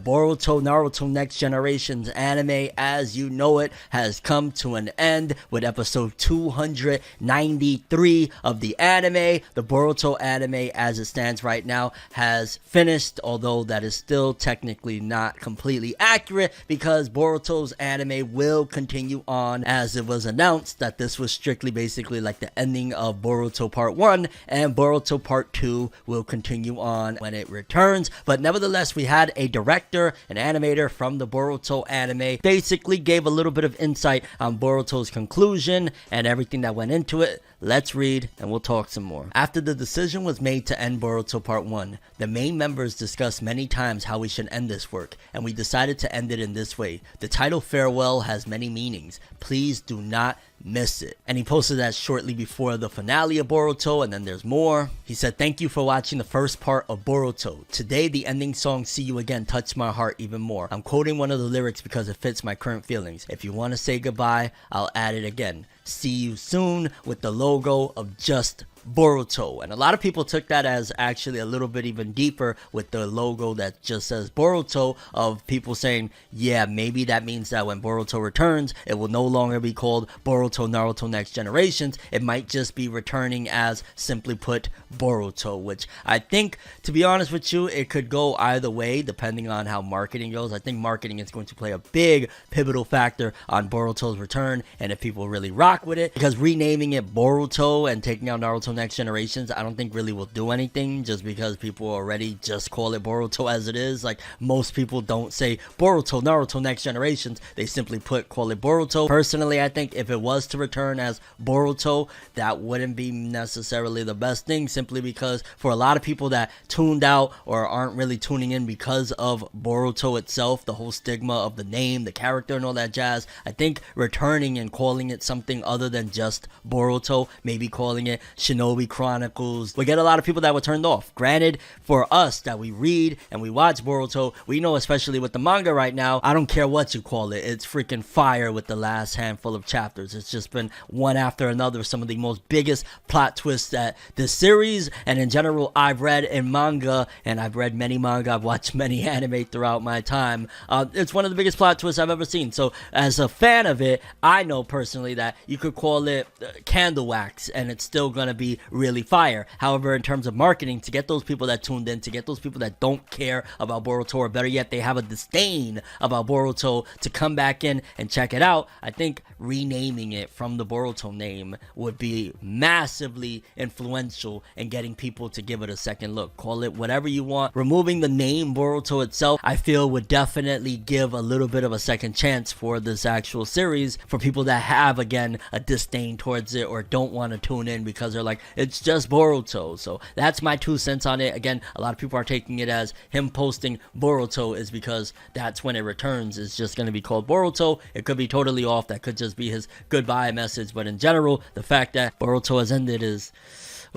Boruto Naruto Next Generation's anime as you know it has come to an end with episode 293 of the anime. The Boruto anime as it stands right now has finished, although that is still technically not completely accurate because Boruto's anime will continue on, as it was announced that this was strictly basically like the ending of Boruto Part 1 and Boruto Part 2 will continue on when it returns. But nevertheless, we had a director, an animator from the Boruto anime, basically gave a little bit of insight on Boruto's conclusion and everything that went into it. Let's read and we'll talk some more. After the decision was made to end Boruto Part 1, the main members discussed many times how we should end this work, and we decided to end it in this way. The title Farewell has many meanings. Please do not miss it. And he posted that shortly before the finale of Boruto, and then there's more. He said, "Thank you for watching the first part of Boruto. Today the ending song See You Again touched my heart even more. I'm quoting one of the lyrics because it fits my current feelings. If you want to say goodbye, I'll add it again. See you soon," with the logo of just Boruto. And a lot of people took that as actually a little bit even deeper with the logo that just says Boruto, of people saying, yeah, maybe that means that when Boruto returns, it will no longer be called Boruto Naruto Next Generations. It might just be returning as, simply put, Boruto, which I think, to be honest with you, it could go either way depending on how marketing goes. I think marketing is going to play a big pivotal factor on Boruto's return and if people really rock with it, because renaming it Boruto and taking out Naruto Next Generations I don't think really will do anything, just because people already just call it Boruto as it is. Like, most people don't say Boruto Naruto Next Generations, they simply call it Boruto. Personally, I think if it was to return as Boruto, that wouldn't be necessarily the best thing, simply because for a lot of people that tuned out or aren't really tuning in because of Boruto itself, the whole stigma of the name, the character and all that jazz, I think returning and calling it something other than just Boruto, maybe calling it Shinobi Chronicles, we get a lot of people that were turned off. Granted, for us that we read and we watch Boruto, we know, especially with the manga right now, I don't care what you call it, it's freaking fire with the last handful of chapters. It's just been one after another, some of the most biggest plot twists that this series and in general I've read in manga, and I've read many manga, I've watched many anime throughout my time. It's one of the biggest plot twists I've ever seen. So as a fan of it, I know personally that you could call it candle wax and it's still gonna be really fire. However, in terms of marketing, to get those people that tuned in, to get those people that don't care about Boruto, or better yet, they have a disdain about Boruto, to come back in and check it out, I think renaming it from the Boruto name would be massively influential in getting people to give it a second look. Call it whatever you want. Removing the name Boruto itself, I feel, would definitely give a little bit of a second chance for this actual series, for people that have, again, a disdain towards it or don't want to tune in because they're like, it's just Boruto. So that's my 2 cents on it. Again, a lot of people are taking it as him posting Boruto is because that's when it returns. It's just going to be called Boruto. It could be totally off. That could just be his goodbye message. But in general, the fact that Boruto has ended is,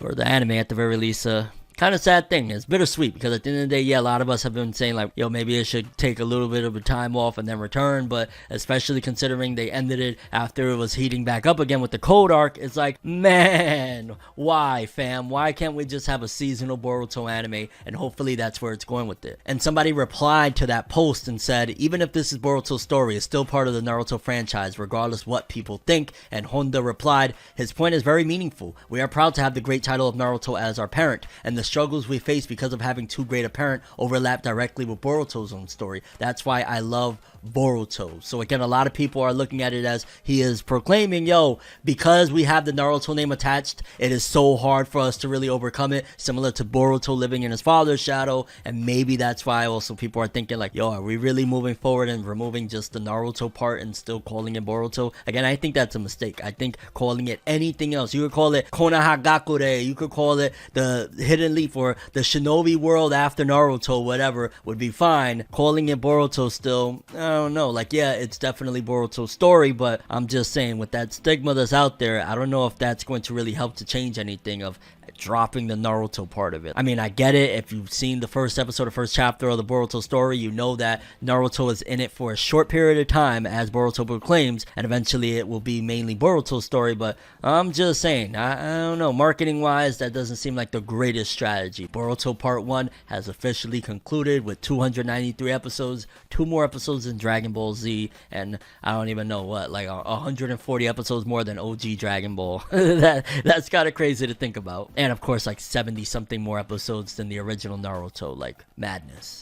or the anime at the very least, kind of sad thing. It's bittersweet because at the end of the day, yeah, a lot of us have been saying like, yo, maybe it should take a little bit of a time off and then return, but especially considering they ended it after it was heating back up again with the cold arc, it's like, man, why, fam? Why can't we just have a seasonal Boruto anime? And hopefully that's where it's going with it. And somebody replied to that post and said, even if this is Boruto's story, it's still part of the Naruto franchise, regardless what people think. And Honda replied, his point is very meaningful. We are proud to have the great title of Naruto as our parent, and the struggles we face because of having too great a parent overlap directly with Boruto's own story. That's why I love Boruto. So again, a lot of people are looking at it as he is proclaiming, yo, because we have the Naruto name attached, it is so hard for us to really overcome it, similar to Boruto living in his father's shadow. And maybe that's why also people are thinking like, yo, are we really moving forward and removing just the Naruto part and still calling it Boruto? Again, I think that's a mistake. I think calling it anything else, you could call it Konohagakure, you could call it the Hidden Leaf or the Shinobi World after Naruto, whatever, would be fine. Calling it Boruto still, I don't know, like, yeah, it's definitely Boruto's story, but I'm just saying, with that stigma that's out there, I don't know if that's going to really help to change anything of dropping the Naruto part of it. I mean, I get it. If you've seen the first episode, the first chapter of the Boruto story, you know that Naruto is in it for a short period of time, as Boruto proclaims, and eventually it will be mainly Boruto's story. But I'm just saying, I don't know, marketing wise, that doesn't seem like the greatest strategy. Boruto Part 1 has officially concluded with 293 episodes, 2 more episodes in Dragon Ball Z, and I don't even know what, like 140 episodes more than OG Dragon Ball. That's kind of crazy to think about. And of course, like 70 something more episodes than the original Naruto. Like, madness.